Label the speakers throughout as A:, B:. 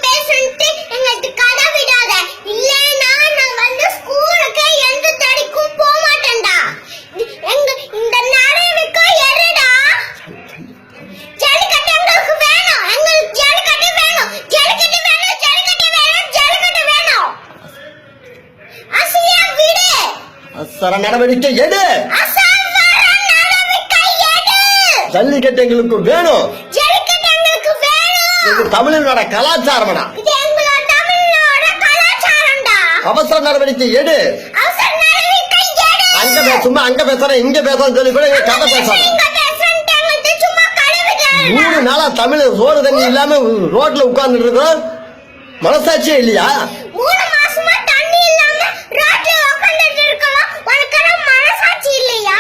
A: பேசுன்ட்டு எங்களுக்கு கதை விடாத. இல்லைன்னா நான் வந்து ஸ்கூலுக்கு எந்த தடிக்கும் போக மாட்டேன்டா. எங்க இந்த நிறைவுக்கு எருடா. ஜல்லிக்கட்டு எங்களுக்கு வேணும். எங்களுக்கு ஜல்லிக்கட்டு வேணும். ஜல்லிக்கட்டு வேணும். ஜல்லிக்கட்டு வேணும். ஜல்லிக்கட்டு வேணும். அசியா விடு.
B: அவசர நடவடிக்கை எடு. ஜல்லிக்கட்டு எங்களுக்கு வேணும்.
A: ஜல்லிக்கட்டு எங்களுக்கு வேணும்.
B: இது தமிழனோட கலாச்சாரம்டா.
A: இது எங்களோட தமிழோட கலாச்சாரம்டா.
B: அவசர நடவடிக்கை எடு.
A: அவசர நடவடிக்கை எடு.
B: அங்க பேசுமா அங்க பேசுறேன் இங்க பேசுறேன்னு சொல்லி கூட இங்க கதை பேசாத.
A: இங்க பேசுறேன்ட்டு எங்களுக்கு சும்மா கதை விடாதடா.
B: 3 நாளா தமிழ் சோறு தண்ணி இல்லாம ரோட்ல உட்கார்ந்துட்டு இருக்கோம். மனசாட்சியே இல்லையா?
A: 3 மாசமா தண்ணி இல்லாம ரோட்ல உட்கார்ந்துட்டு இருக்கோம். உனக்கு மனசாட்சி இல்லையா?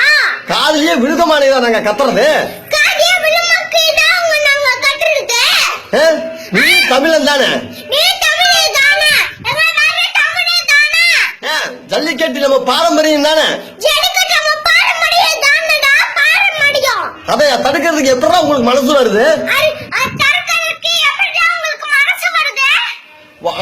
B: காதுலயே விழுக மாட்டேங்குதா நாங்க கத்துறது?
A: காதியா விழுமக்கு தான் நாங்க கத்துறது.
B: நீ தமிழன் தானே?
A: நீ தமிழே தானே? எல்லாரும் தமிழே தானே?
B: ஜல்லிக்கட்டு நம்ம பாரம்பரியம் தானே?
A: ஜல்லிக்கட்டு நம்ம பாரம்பரியம் தானடா. பாரம்பரியம்.
B: அதையா தடுக்கிறதுக்கு எப்படா உங்களுக்கு மனசு வருது?
A: தடுக்கிறதுக்கு எப்படிடா உங்களுக்கு மனசு வருது?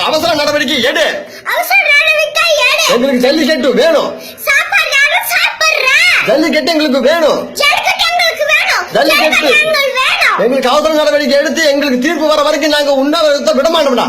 B: அவசர நடவடிக்கை எடு.
A: அவசர நடவடிக்கை எடு.
B: எங்களுக்கு ஜல்லிக்கட்டு வேணும்.
A: சாப்பாடு யாரும் சாப்பிடுறேன்.
B: ஜல்லிக்கட்டு எங்களுக்கு வேணும்.
A: ஜல்லிக்கட்டு எங்களுக்கு வேணும்.
B: ஜல்லிக்கட்டு
A: எங்களுக்கு வேணும்.
B: எங்களுக்கு அவசர நடவடிக்கை எடுத்து எங்களுக்கு தீர்ப்பு வர வரைக்கும் நாங்க உண்ணாவிரதத்தை விட மாட்டோம்டா.